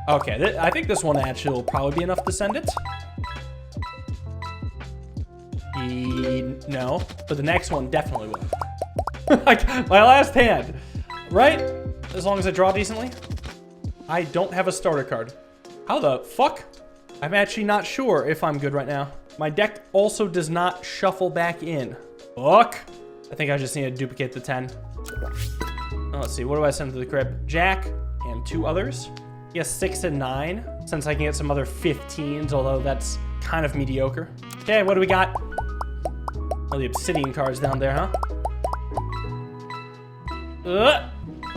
Okay, I think this one actually will probably be enough to send it. No, but the next one definitely will. Like, my last hand, right? As long as I draw decently. I don't have a starter card. How the fuck? I'm actually not sure if I'm good right now. My deck also does not shuffle back in. Fuck. I think I just need to duplicate the 10. Oh, let's see, what do I send to the crib? Jack and 2 others. Yes, 6 and 9, since I can get some other 15s, although that's kind of mediocre. Okay, what do we got? Oh, the obsidian cards down there, huh?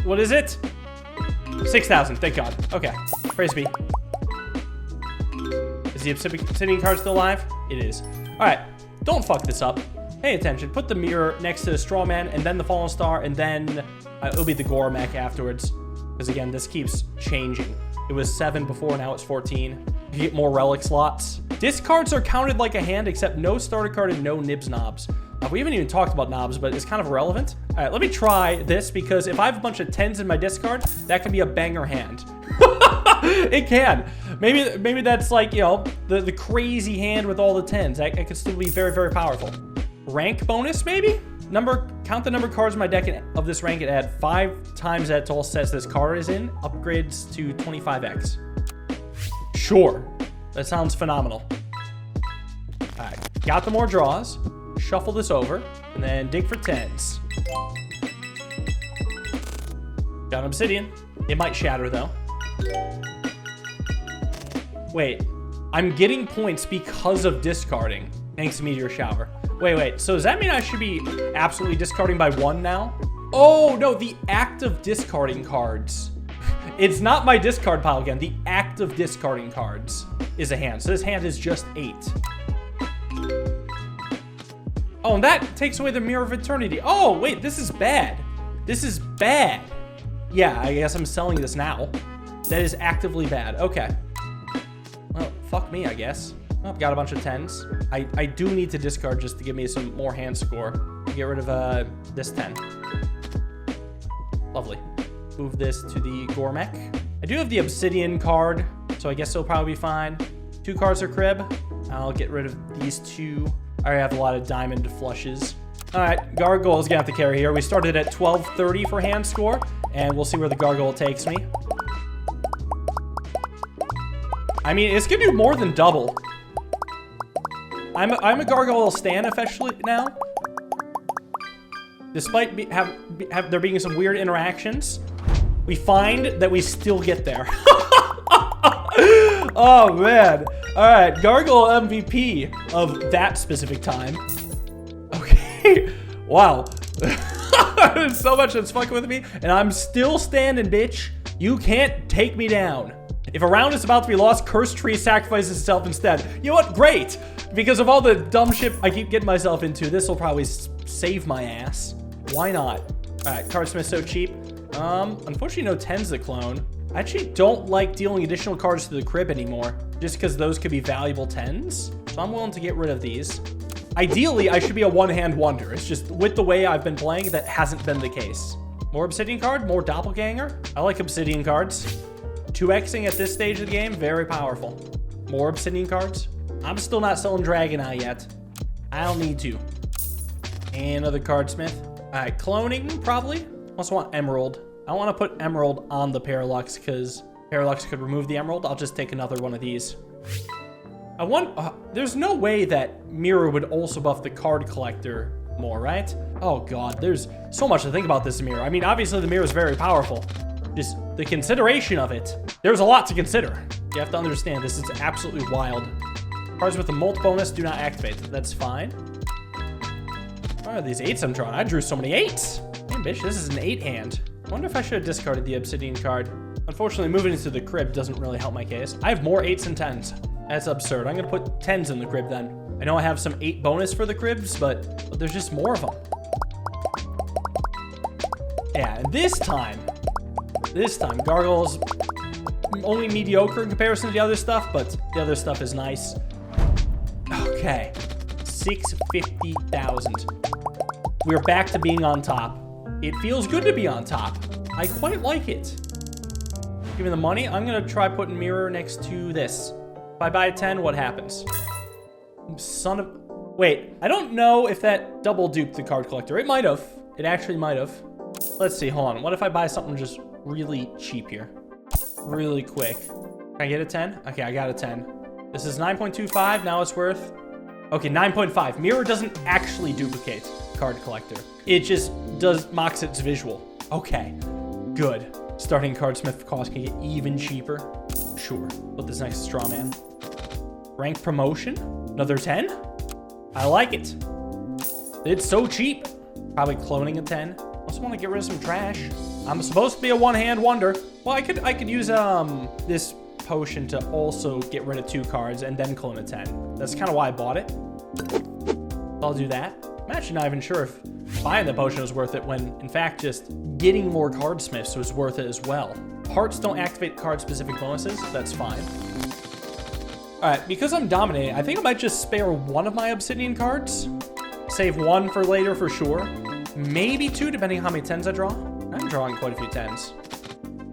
What is it? 6,000, thank God. Okay, praise be. Is the obsidian card still alive? It is. All right, don't fuck this up. Pay attention. Put the mirror next to the straw man, and then the fallen star, and then it'll be the gore mech afterwards. Because again, this keeps changing. It was 7 before, now it's 14. You get more relic slots. Discards are counted like a hand, except no starter card and no nibs knobs. We haven't even talked about knobs, but it's kind of irrelevant. All right, let me try this, because if I have a bunch of 10s in my discard, that can be a banger hand. It can. Maybe that's like, you know, the crazy hand with all the 10s. That could still be very, very powerful. Rank bonus, maybe? Count the number of cards in my deck of this rank and add 5 times that to all sets this card is in. Upgrades to 25x. Sure. That sounds phenomenal. All right, got the more draws. Shuffle this over, and then dig for 10s. Got an obsidian. It might shatter, though. Wait. I'm getting points because of discarding. Thanks to Meteor Shower. Wait. So does that mean I should be absolutely discarding by 1 now? Oh, no. The act of discarding cards. It's not my discard pile again. The act of discarding cards is a hand. So this hand is just 8. Oh, and that takes away the Mirror of Eternity. Oh, wait, this is bad. This is bad. Yeah, I guess I'm selling this now. That is actively bad. Okay. Well, fuck me, I guess. Oh, got a bunch of 10s. I do need to discard just to give me some more hand score. Get rid of this 10. Lovely. Move this to the Gormek. I do have the Obsidian card, so I guess it'll probably be fine. 2 cards are crib. I'll get rid of these 2. I already have a lot of diamond flushes. All right, Gargoyle's gonna have to carry here. We started at 1230 for hand score, and we'll see where the Gargoyle takes me. I mean, it's gonna do more than double. I'm a Gargoyle stan officially now. Despite there being some weird interactions, we find that we still get there. Oh, man. All right, Gargoyle MVP of that specific time. Okay. Wow. There's so much that's fucking with me, and I'm still standing, bitch. You can't take me down. If a round is about to be lost, Cursed Tree sacrifices itself instead. You know what? Great. Because of all the dumb shit I keep getting myself into, this will probably save my ass. Why not? All right, Cardsmith's so cheap. Unfortunately, no 10s to clone. I actually don't like dealing additional cards to the crib anymore, just because those could be valuable 10s. So I'm willing to get rid of these. Ideally, I should be a one-hand wonder. It's just with the way I've been playing, that hasn't been the case. More Obsidian card, more Doppelganger. I like Obsidian cards. 2xing at this stage of the game, very powerful. More obsidian cards. I'm still not selling Dragon Eye yet. I don't need to. And another cardsmith. All right, cloning, probably. Also want emerald. I want to put emerald on the Parallax because Parallax could remove the emerald. I'll just take another one of these. I want, there's no way that mirror would also buff the card collector more, right? Oh God, there's so much to think about this mirror. I mean, obviously the mirror is very powerful. Just the consideration of it. There's a lot to consider. You have to understand, this is absolutely wild. Cards with a molt bonus do not activate. That's fine. What are these 8s I'm drawing? I drew so many 8s. Damn, bitch, this is an 8 hand. I wonder if I should have discarded the obsidian card. Unfortunately, moving into the crib doesn't really help my case. I have more 8s and 10s. That's absurd. I'm gonna put 10s in the crib then. I know I have some 8 bonus for the cribs, but there's just more of them. Yeah, and this time, Gargoyle's only mediocre in comparison to the other stuff, but the other stuff is nice. Okay, 650,000. We're back to being on top. It feels good to be on top. I quite like it. Give me the money. I'm gonna try putting mirror next to this. If I buy a 10, what happens? Son of... Wait, I don't know if that double duped the card collector. It might have. It actually might have. Let's see, hold on. What if I buy something just really cheap here? Really quick. Can I get a 10? Okay, I got a 10. This is 9.25, now it's worth... Okay, 9.5. Mirror doesn't actually duplicate card collector. It just mocks its visual. Okay, good. Starting cardsmith cost can get even cheaper. Sure, put this next to straw man. Rank promotion, another 10. I like it. It's so cheap. Probably cloning a 10. Also want to get rid of some trash. I'm supposed to be a one-hand wonder. Well, I could use this potion to also get rid of 2 cards and then clone a 10. That's kind of why I bought it. I'll do that. I'm actually not even sure if buying the potion was worth it when, in fact, just getting more cardsmiths was worth it as well. Hearts don't activate card-specific bonuses. That's fine. All right, because I'm dominating, I think I might just spare one of my obsidian cards. Save one for later for sure. Maybe 2, depending on how many 10s I draw. I'm drawing quite a few 10s.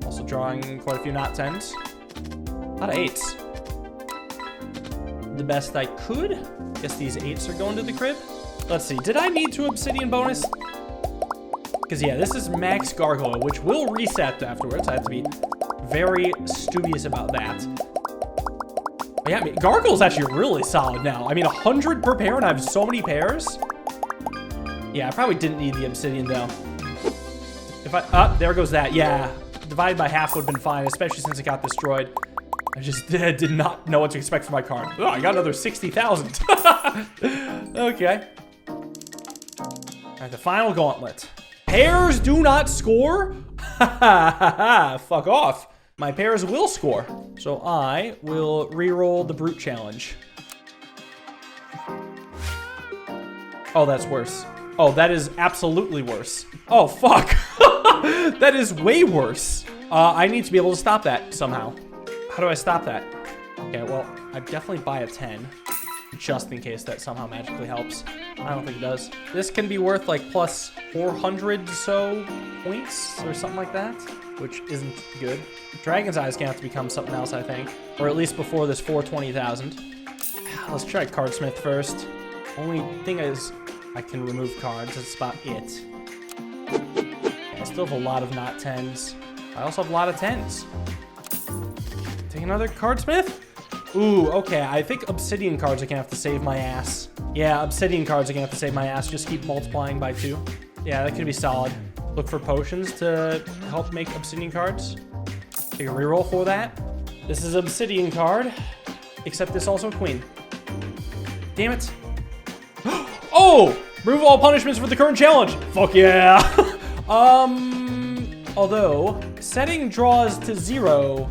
Also drawing quite a few not 10s. A lot of 8s. The best I could. Guess these 8s are going to the crib. Let's see, did I need 2 obsidian bonus? Because yeah, this is max gargoyle, which will reset afterwards. I have to be very studious about that. But yeah, I mean, gargoyle's actually really solid now. I mean, 100 per pair, and I have so many pairs. Yeah, I probably didn't need the obsidian though. If I, there goes that. Yeah, divided by half would have been fine, especially since it got destroyed. I just did not know what to expect from my card. Oh, I got another 60,000. Okay. All right, the final gauntlet. Pairs do not score? Fuck off. My pairs will score. So I will re-roll the brute challenge. Oh, that's worse. Oh, that is absolutely worse. Oh, fuck. That is way worse. I need to be able to stop that somehow. How do I stop that? Okay, well, I'd definitely buy a 10. Just in case that somehow magically helps. I don't think it does. This can be worth like plus 400 so points or something like that, which isn't good. Dragon's Eyes gonna have to become something else, I think. Or at least before this 420,000. Let's try Cardsmith first. Only thing is, I can remove cards. That's about it. I still have a lot of not 10s. I also have a lot of 10s. Take another Cardsmith? Ooh, okay. I think Obsidian cards are gonna have to save my ass. Yeah, Obsidian cards are gonna have to save my ass. Just keep multiplying by 2. Yeah, that could be solid. Look for potions to help make Obsidian cards. Take a reroll for that. This is Obsidian card, except this also a queen. Damn it. Oh! Remove all punishments for the current challenge. Fuck yeah. Although, setting draws to 0,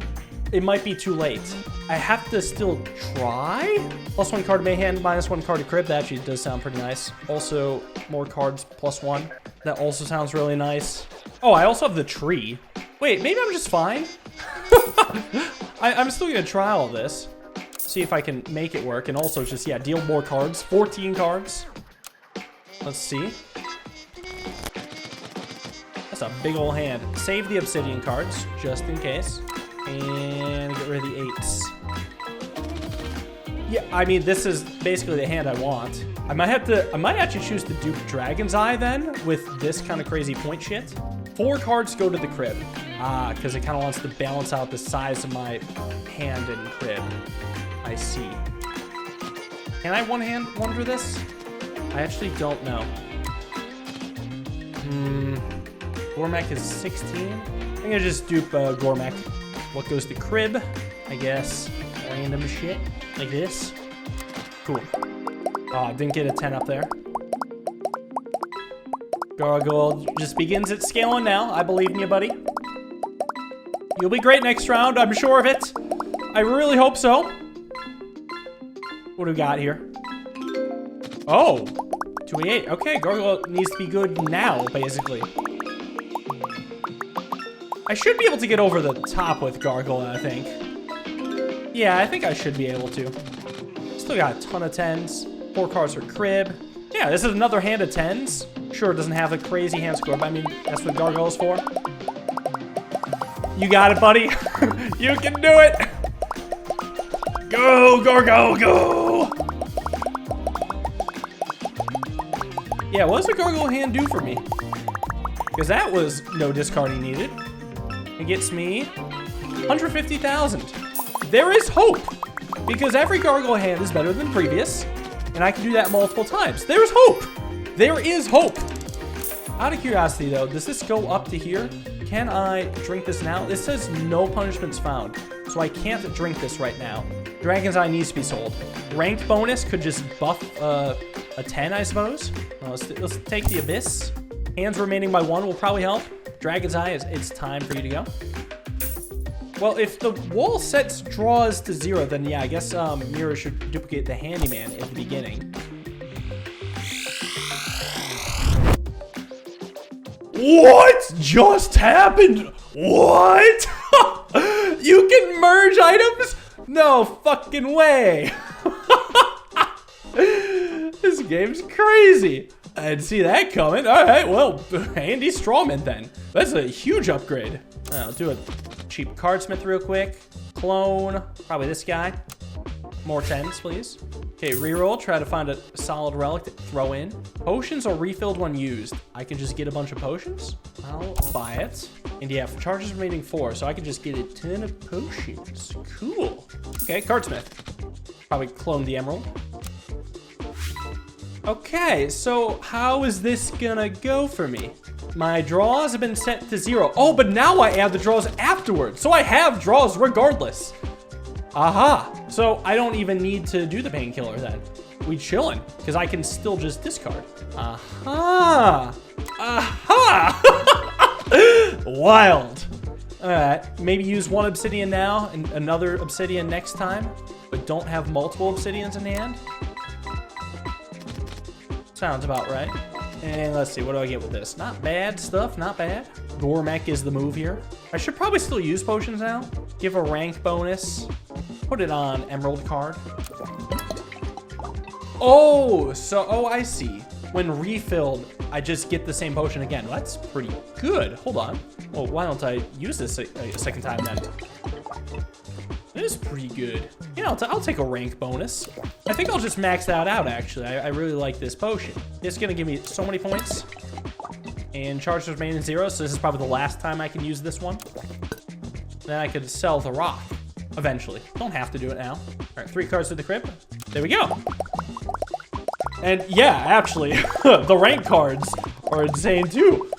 it might be too late. I have to still try? Plus 1 card to Mayhem, minus 1 card to Crib. That actually does sound pretty nice. Also, more cards, plus 1. That also sounds really nice. Oh, I also have the tree. Wait, maybe I'm just fine? I'm still gonna try all this. See if I can make it work. And also just, yeah, deal more cards. 14 cards. Let's see. That's a big old hand. Save the Obsidian cards, just in case. And get rid of the 8s. Yeah, I mean, this is basically the hand I want. I might actually choose to dupe Dragon's Eye then with this kind of crazy point shit. 4 cards go to the crib. Ah, because it kind of wants to balance out the size of my hand and crib. I see. Can I one-hand wonder this? I actually don't know. Gormek is 16. I'm gonna just dupe Gormek. What goes to crib? I guess random shit like this. Cool. Oh, didn't get a 10 up there. Gargoyle just begins its scaling now. I believe in you, buddy. You'll be great next round. I'm sure of it. I really hope so. What do we got here? Oh, 2e8. Okay, Gargoyle needs to be good now, basically. I should be able to get over the top with Gargoyle, I think. Yeah, I think I should be able to. Still got a ton of 10s. 4 cards for crib. Yeah, this is another hand of 10s. Sure, it doesn't have a crazy hand score, but I mean, that's what Gargoyle's for. You got it, buddy. You can do it. Go, Gargoyle, go. Yeah, what does the Gargoyle hand do for me? Because that was no discarding needed. It gets me 150,000. There is hope. Because every Gargoyle hand is better than previous. And I can do that multiple times. There's hope. There is hope. Out of curiosity, though, does this go up to here? Can I drink this now? It says no punishments found. So I can't drink this right now. Dragon's Eye needs to be sold. Ranked bonus could just buff a 10, I suppose. Let's take the Abyss. Hands remaining by 1 will probably help. Dragon's Eye, it's time for you to go. Well, if the wall sets draws to 0, then yeah, I guess Mira should duplicate the Handyman at the beginning. What just happened? What? You can merge items? No fucking way. This game's crazy. I didn't see that coming. All right, well, handy Strawman then. That's a huge upgrade. I'll do a cheap cardsmith real quick. Clone, probably this guy. More 10s, please. Okay, reroll, try to find a solid relic to throw in. Potions are refilled when used. I can just get a bunch of potions. I'll buy it. And yeah, charges remaining 4, so I can just get a ton of potions. Cool. Okay, cardsmith. Probably clone the emerald. Okay, so how is this gonna go for me? My draws have been set to 0. Oh, but now I add the draws afterwards. So I have draws regardless. Aha. So I don't even need to do the painkiller then. We chillin', because I can still just discard. Aha. Aha. Wild. All right, maybe use 1 obsidian now and another obsidian next time, but don't have multiple obsidians in hand. Sounds about right. And let's see, what do I get with this? Not bad stuff, not bad. Gormek is the move here. I should probably still use potions now. Give a rank bonus. Put it on emerald card. Oh, I see. When refilled, I just get the same potion again. Well, that's pretty good. Hold on. Well, why don't I use this a second time then? It is pretty good. Yeah, I'll take a rank bonus. I think I'll just max that out, actually. I really like this potion. It's going to give me so many points. And charges remaining 0, so this is probably the last time I can use this one. Then I could sell the rock eventually. Don't have to do it now. All right, 3 cards to the crib. There we go. And yeah, actually, the rank cards are insane too.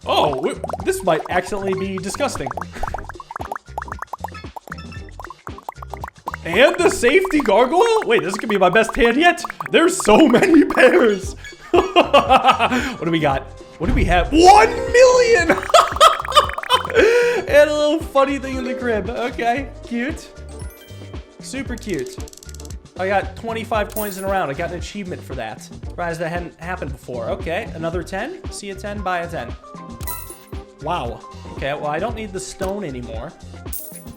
Oh, this might accidentally be disgusting. And the safety gargoyle? Wait, this could be my best hand yet? There's so many pairs. What do we got? What do we have? 1 million! And a little funny thing in the crib. Okay, cute. Super cute. I got 25 coins in a round. I got an achievement for that. Surprised that hadn't happened before. Okay, another 10. See a 10, buy a 10. Wow. Okay, well, I don't need the stone anymore.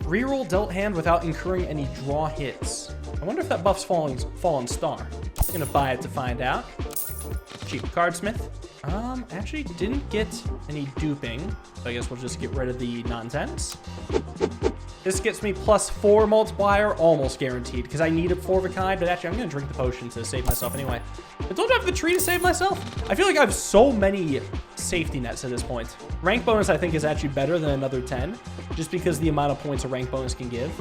Reroll dealt hand without incurring any draw hits. I wonder if that buffs Fallen Star. I'm gonna buy it to find out. Cheap cardsmith. Actually didn't get any duping. So I guess we'll just get rid of the non-10s. This gets me +4 multiplier, almost guaranteed, because I need a 4 of a kind, but actually I'm gonna drink the potion to save myself anyway. I don't have the tree to save myself. I feel like I have so many safety nets at this point. Rank bonus, I think, is actually better than another 10, just because the amount of points a rank bonus can give.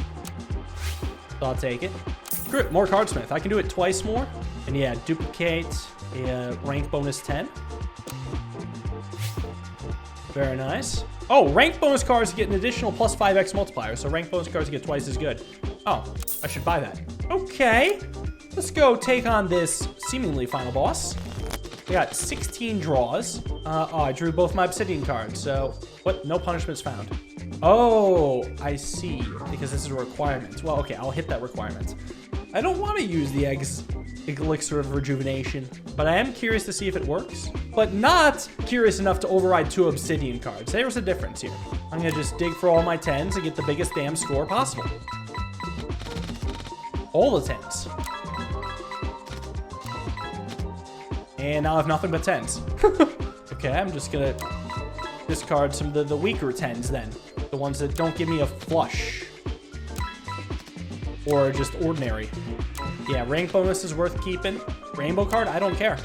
So I'll take it. Screw it, more cardsmith. I can do it twice more. And yeah, duplicate a rank bonus 10. Very nice. Oh, rank bonus cards get an additional +5x multiplier, so rank bonus cards get twice as good. Oh, I should buy that. Okay, let's go take on this seemingly final boss. We got 16 draws. Oh, I drew both my obsidian cards, so what? No punishments found. Oh, I see, because this is a requirement. Well, okay, I'll hit that requirement. I don't want to use the elixir of rejuvenation, but I am curious to see if it works, but not curious enough to override 2 obsidian cards. There's a difference here. I'm gonna just dig for all my 10s and get the biggest damn score possible. All the 10s. And now I have nothing but 10s. Okay, I'm just gonna discard some of the weaker 10s then. The ones that don't give me a flush. Or just ordinary. Yeah, rank bonus is worth keeping. Rainbow card, I don't care.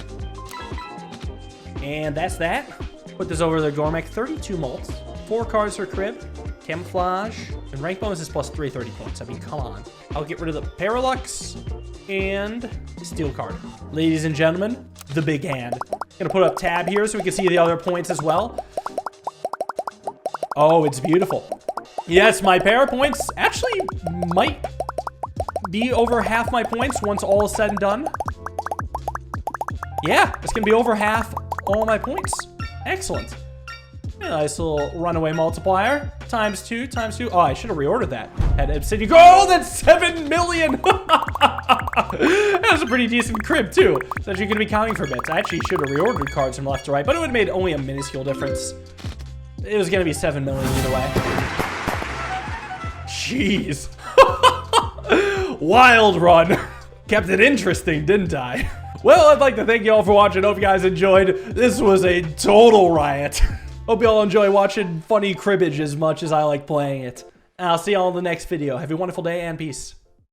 And that's that. Put this over the Gormek. 32 mults. 4 cards for Crib. Camouflage. And rank bonus is +3, 30 points. I mean, come on. I'll get rid of the Parallax and Steel card. Ladies and gentlemen, the big hand. Gonna put up tab here so we can see the other points as well. Oh, it's beautiful. Yes, my para points actually might be over half my points once all is said and done. Yeah, it's gonna be over half all my points. Excellent. A nice little runaway multiplier. ×2, ×2. Oh, I should have reordered that. Had obsidian. Oh, that's 7 million! That was a pretty decent crib, too. So that you're gonna be counting for bits. I actually should have reordered cards from left to right, but it would have made only a minuscule difference. It was gonna be 7 million either way. Jeez. Wild run. Kept it interesting, didn't I? Well, I'd like to thank you all for watching. Hope you guys enjoyed. This was a total riot. Hope you all enjoy watching funny cribbage as much as I like playing it. I'll see y'all in the next video. Have a wonderful day and peace.